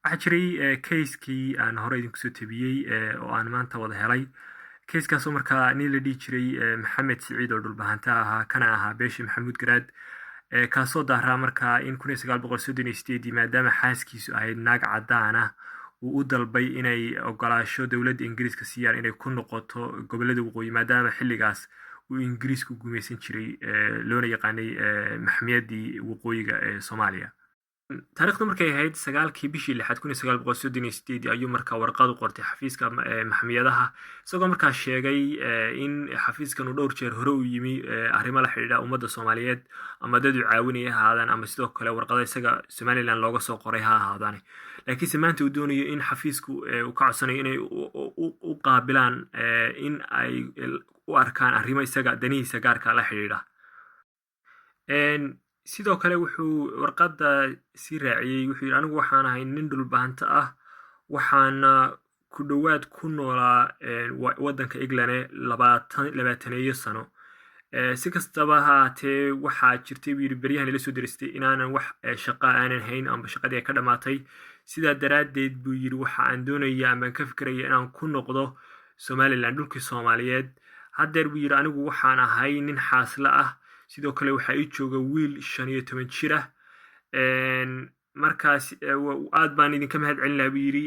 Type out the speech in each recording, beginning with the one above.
waxaa jiray keiskii aan hore idinku soo tabiyey oo aan maanta wada helay. keiskaasoo markaa nin la dhihi jiray maxamed siciid oo dhulbahanta ahaa, kana ahaa beeshi maxamuud garaad, kaasoo daaraa markaa in 1938 maadaama xaaskiisu ahayd naag cadaan ah uu u dalbay inay ogolaasho dowladda ingiriiska siiyaan inay ku noqoto gobollada waqooyi, maadaama xilligaas uu ingiriisku gumaysan jiray loona yaqaanay maxmiyadii waqooyiga ee Soomaaliya. taariikhdu markay ahayd 9kii bishii 6 1938 ayuu markaa warqad u qortay xafiiska maxmiyadaha, isagoo markaa sheegay in xafiiskan uu dhowr jeer hore u yimi arrimo la xidhiidha ummadda Soomaaliyeed ama dad uu caawinaya ha ahaadaan ama sidoo kale warqada isaga Somaliland looga soo qoray ha ahaadaan, laakiinse maanta uu doonayo in xafiisku uu ka codsanayo inay u qaabilaan in ay u arkaan arrimo isaga danihiisa gaarka la xidhiidha. sidoo kale wuxuu warqadda sii raaciyey, wuxuu yidhi anigu waxaan ahay nin dhulbahanta ah, waxaana ku dhowaad ku noolaa waddanka England 20 sano. si kastaba ha ahaatee waxaa jirtay buu yidhi beryahan ila soo diristay inaanan wax shaqo aanan hayn amba shaqadii ay ka dhammaatay, sidaa daraaddeed buu yidhi waxa aan doonaya ama aan ka fikiraya inaan ku noqdo Somaliland, dhulkii Soomaaliyeed. haddeer buu yidhi anigu waxaan ahay nin xaasla ah, sidoo kale waxaa ii jooga wiil 15 jir ah. markaas aad baan idinka mahad celin lahaa buu yidhi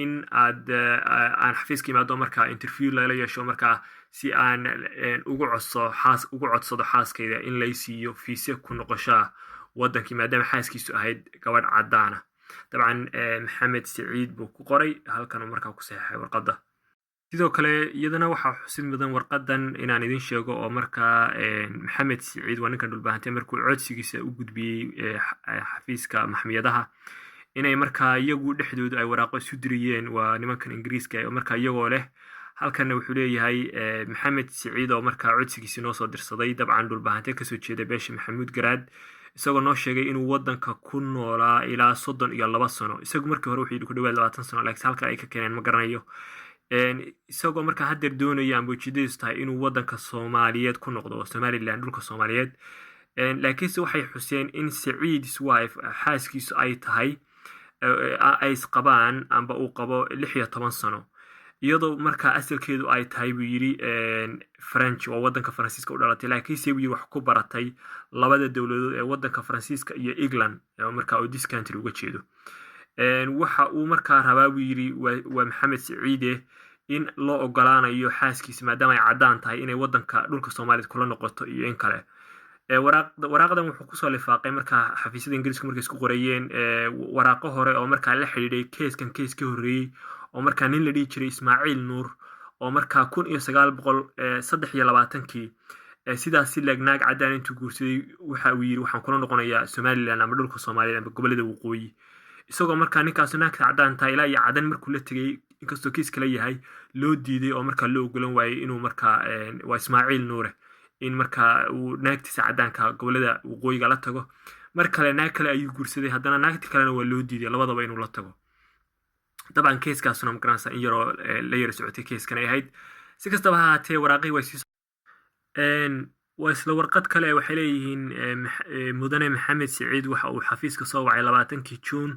in aan xafiiska imaado markaa interview lala yeesho markaa si aan ugu codsado xaaskayda in lay siiyo fiise ku noqoshaa waddankii maadaama xaaskiisu ahayd gabadh caddaana. dabcan maxamed siciid buu ku qoray halkan uu markaa ku saxeexay warqadda. sidoo kale iyadana waxaa xusid mudan warqadan inaan idin sheego oo markaa maxamed siciid waa ninkan dhulbahantay markuu codsigiisa u gudbiyey xafiiska maxmiyadaha inay markaa iyagu dhexdoodu ay waraaqo isu diriyeen, waa nimankan ingiriiska oo markaa iyagoo leh halkanna wuxuu leeyahay maxamed siciid oo markaa codsigiisi noo soo dirsaday, dabcan dhulbahantay kasoo jeeda beesha maxamuud garaad, isagoo noo sheegay inuu waddanka ku noolaa ilaa 32 sano. isagu markii hore wuxuu yidhi ku dhawaad 20 sano, laakiin halka ay ka keeneen ma garanayo. isagoo markaa haddeer doonaya amba ujeedadiisu tahay inuu waddanka Soomaaliyeed ku noqdo oo Somaliland, dhulka Soomaaliyeed. laakiinse waxay xuseen in Siciid's wife xaaskiisu ay tahay ay isqabaan amba uu qabo 16 sano, iyadoo markaa asalkeedu ay tahay buu yidhi French oo waddanka Faransiiska u dhalatay, laakiinse buu yidhi wax ku baratay labada dowladood ee waddanka Faransiiska iyo England oo markaa uu this country uga jeedo. waxa uu markaa rabaa buu yidhi waa maxamed siciide in loo ogolaanayo xaaskiisa maadaama ay caddaan tahay inay waddanka dhulka Soomaaliyeed kula noqoto iyo in kale. waraaqdan wuxuu kusoo lifaaqay markaa xafiisyada ingiriiska markay isku qorayeen waraaqo hore oo markaa la xidhiidhay kees ka horreeyey oo markaa nin la dhihi jiray Ismaaciil Nuur oo markaa 1923 sidaas si naag caddaan intuu guursaday waxa uu yidhi waxaan kula noqonayaa Somaliland ama dhulka Soomaaliyeed ama gobollada waqooyi, isagoo markaa ninkaas naagta caddaan tahay ilaa iyo cadan markuu la tegay inkastoo kiis kala yahay loo diiday oo markaa loo ogolan waayey inuu markaa waa Ismaaciil Nuure in markaa uu naagtiisa caddaanka gobollada waqooyiga la tago. mar kale naag kale ayuu guursaday, haddana naagti kalena waa loo diiday labadaba inuu la tago. dabcan keeskaasuna magaranaysa in yaroo la yara socotay keeskan ay ahayd. si kastaba ha ahaatee waraaqihii way sii waa isla warqad kale waxay leeyihiin mudane maxamed siciid waxa uu xafiiska soo wacay 20kii June.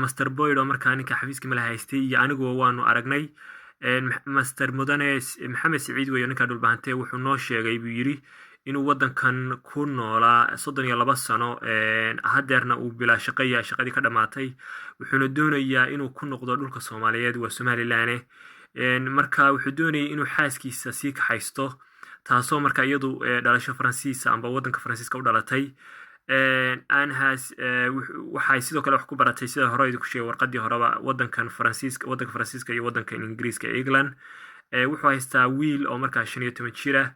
Master Boyd oo markaa ninka xafiiska mala haystay iyo aniguba waanu aragnay. Master mudane maxamed siciid weeyo ninka dhulbahantay wuxuu noo sheegay buu yidhi inuu waddankan ku noolaa 32 sano, haddeerna uu bilaa shaqaya shaqadii ka dhammaatay, wuxuuna doonayaa inuu ku noqdo dhulka Soomaaliyeed waa Somaliland. markaa wuxuu doonayay inuu xaaskiisa sii kaxaysto, taasoo markaa iyadu dhalasho Faransiisa amba waddanka Faransiiska u dhalatay. waxay sidoo kale wax ku baratay sida hore idinku sheegay warqadii horeba waddanka Faransiiska iyo waddanka Ingiriiska England. wuxuu haystaa wiil oo markaa 15 jir ah.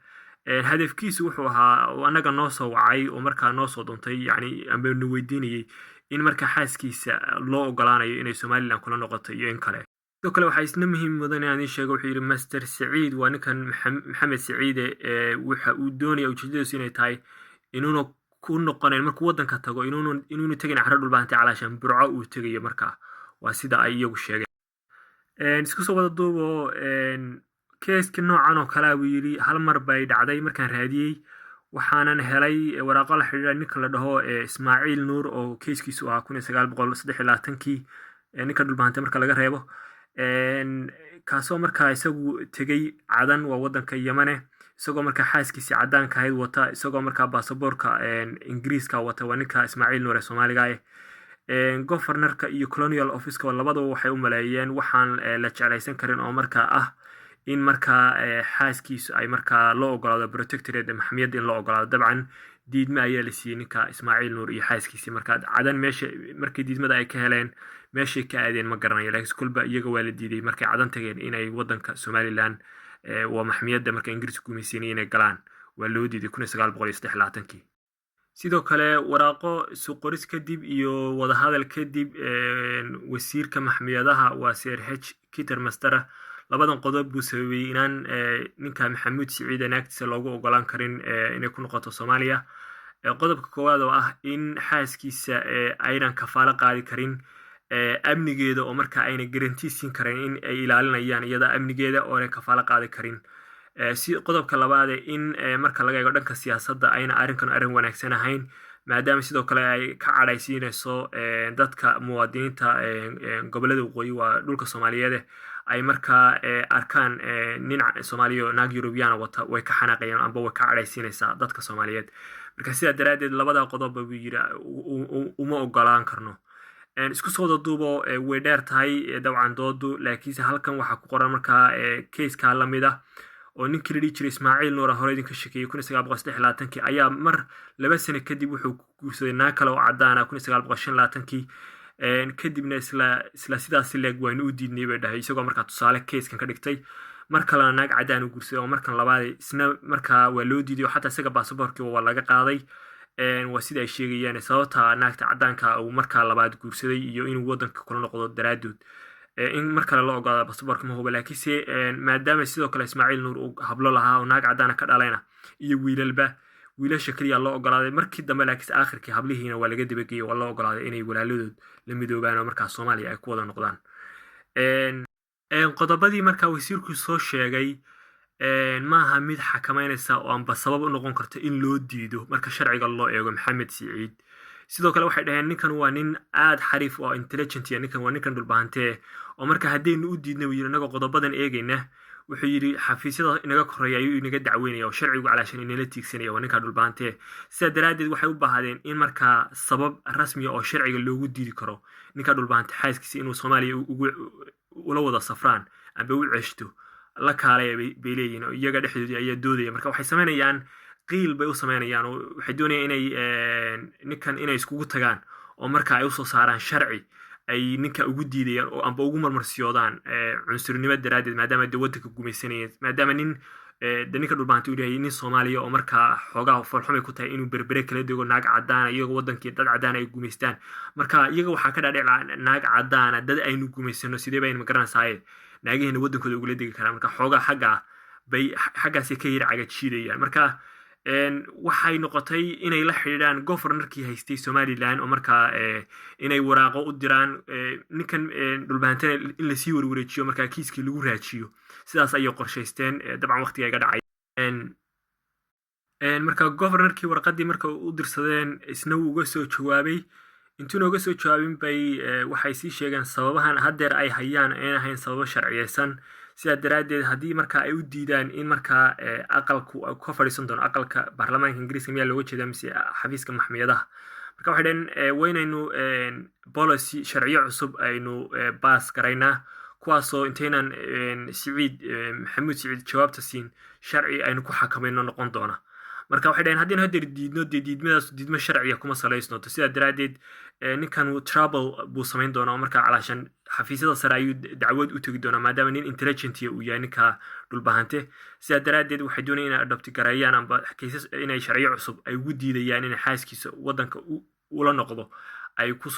hadafkiisu wuxuu ahaa anaga noo soo wacay oo markaa noo soo duntay yani amba nu weydiinayay in markaa xaaskiisa loo ogolaanayo inay Somaliland kula noqoto iyo in kale. sidoo kale waxaa isna muhiim mudan inaan idin sheego, wuxuu yidhi Master Siciid waa ninkan maxamed siciide waxa uu doonaya ujeedadiisu inay tahay inuuna ku noqonayn markuu waddanka tago inuuna tegin carro dhulbahantay calaashan burco uu tegayo. markaa waa sida ay iyagu sheegeen. isku soo wada duubo keeska noocan oo kale buu yidhi hal mar bay dhacday markaan raadiyey waxaanan helay waraaqo la xidhiidha ninka la dhaho Ismaaciil Nuur oo keiskiisu ahaa 1923 ninka dhulbahante marka laga reebo kaasoo markaa isagu tegey Cadan waa wadanka Yamane isagoo markaa xaaskiisii cadaanka ahayd wata isagoo markaa baasaboorka Ingiriiska wata waa ninka Ismaaciil Nuur ee Soomaaliga governorka iyo colonial office-ka labadaba waxay u maleeyeen waxaan la jeclaysan karin oo markaa ah in markaa xaaskiisu ay markaa loo ogolaado protectorate maxkamiyad in loo ogolaado dabcan diidma ayaa la siiyey ninka Ismaaciil Nuur iyo xaaskiisii markaa Cadan meesha markii diidmada ay ka heleen meeshay ka aadeen ma garanayo laakiin kulba iyaga waa la diiday markay Cadan tageen inay wadanka Somaliland waa maxkamiyadda marka Ingiriiska gumaysanayeen inay galaan waa loo diiday 1923 sidoo kale waraaqo suuqoris kadib iyo wadahadal kadib wasiirka maxkamiyadaha waa Sir H Kitter Mastera labadan qodob buu sababay inaan ninka Maxamuud Siciid naagtiisa loogu ogolaan karin inay ku noqoto Soomaaliya qodobka koowaad oo ah in xaaskiisa aynan kafaalo qaadi karin amnigeeda oo marka ayna guarantee siin karin in ay ilaalinayaan iyada amnigeeda oo ay kafaalo qaadi karin si qodobka labaad in marka laga eego dhanka siyaasadda ayna arrinkan arrin wanaagsan ahayn maadaama sidoo kale ay ka cadhaysiinayso dadka muwaadiniinta gobollada waqooyi waa dhulka Soomaaliyeed ay markaa arkaan nin Soomaaliya naag European wata way ka xanaaqayaan amba way ka cadhaysiinaysaa dadka Soomaaliyeed marka sidaa daraadeed labada qodob buu yiri uma ogolaan karno isku soo duubo way dheer tahay dabcan doodu laakiin halkan waxa ku qoran markaa case-ka la mid ah oo ninkii la jiray Ismaaciil Nuur hore idinka sheekay 1923 ayaa mar 2 sano kadib wuxuu guursaday naag kale oo cadaan ah 1925 kadibna isla sidaas leeg waan u diidnay bay dhahay isagoo markaa tusaale case-kan ka dhigtay mar kale naag cadaan u guursaday oo markan labaad isna markaa waa loo diiday oo xataa isaga baasaboorkii waa laga qaaday waa sida ay sheegayaan sababta naagta cadaanka uu markaa labaad guursaday iyo inuu wadanka kula noqdo daraadood in markale loo ogolaado baasaboorka ma hubo laakiinse maadaama sidoo kale Ismaaciil Nuur uu hablo lahaa oo naag cadaan ka dhalayna iyo wiilasha kaliya loo ogolaaday markii dambe laakiinse aakhirkii hablihiina waa laga dabageeyay waa loo ogolaaday inay walaaladood la midoobaan oo markaa Soomaaliya ay ku wada noqdaan qodobadii markaa wasiirku soo sheegay maaha mid xakameynaysa oo amba sabab u noqon karta in loo diido marka sharciga loo eego Maxamed Siciid sidoo kale waxay dhaheen ninkan waa nin aad xariif oo intelligent ah ninkan waa ninkan dhulbahante oo marka hadaynu u diidnay wiil anaga qodobadan eegayna wuxuu yiri xafiisyada inaga koreeyay ayuu inaga dacweynaya oo sharcigu calaashan inay la tiigsanaya waa ninka dhulbahante sida daraadeed waxay u baahdeen in marka sabab rasmi ah oo sharciga loogu diidi karo ninka dhulbahante xaaskiisa inuu Soomaaliya ula wada safraan amba u ceshto la kaalay bay leeyihiin oo iyaga dhexdooda ayaa doodaya marka waxay sameynayaan qiil bay u sameynayaan oo waxay doonayaan inay ninkan inay iskugu tagaan oo marka ay u soo saaraan sharci ay ninka ugu diidayaan oo amba ugu marmarsiyoodaan cunsurnimo daraadeed maadaama wadanka gumaysanayeen maadaama ninka dhulbahante uu yahay nin Soomaaliya oo marka xoogaa farxumay ku tahay inuu berbere kala dego naag cadaan iyaga wadankii dad cadaan ay gumaystaan marka iyaga waxa ka dhaadhicay naag cadaan dad aynu gumaysano sidee bay ma garanaysaa naagahena wadankooda ugu la degi karaan marka xoogaa xagga bay xaggaas ka yiri cagajiidayaan marka waxay noqotay inay la xiriiraan governorkii haystay Somaliland oo markaa inay waraaqo u diraan ninkan dhulbahante in la sii warwareejiyo markaa kiiskii lagu raajiyo sidaas ayay qorshaysteen dabcan waqtiga ay dhacay marka governorkii warqadii marka u dirsadeen isna uu uga soo jawaabay intuu uga soo jawaabin bay waxay sii sheegeen sababahan hadeer ay hayaan in ahayn sabab sharciyeysan sida daraadeed hadii marka ay u diidaan in marka aqalku ka fadhiisan doono aqalka baarlamaanka Ingiriiska miyaa looga jeedaa mise xafiiska maxkamadaha marka waxay dhaheen weynaynu policy sharciyo cusub aynu baas garaynaa kuwaasoo intaynan Maxamuud Siciid jawaabta siin sharci aynu ku xakamayno noqon doona marka waxay dhaheen haddii hadeer diidno diidmo sharciya kuma salaysnoto sida daraadeed ninkan trouble buu samayn doonaa marka calaashan xafiisyada sare ayuu dacwad u tagi doonaa maadaama nin intelligent uu yahay ninka dhulbahante sida daraadeed waxay doonayaan inay adopt gareeyaan amba cases inay sharciyo cusub ay ugu diidayaan in xaaskiisa wadanka ula noqdo ay ku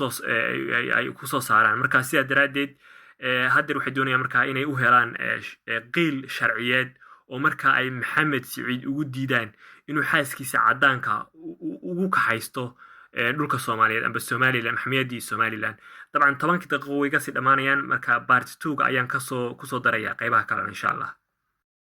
soo saaraan marka sida daraadeed hadeer waxay doonayaan marka inay u helaan qiil sharciyeed oo marka ay Maxamed Siciid ugu diidaan inuu xaaskiisa cadaanka ugu kaxaysto dhulka Soomaaliyeed amba Somaliland maxkamiyadii Somaliland dabcan 10 daqiiqo way ka sii dhamaanayaan marka part 2 ayaan kusoo daraya qaybaha kale insha Allah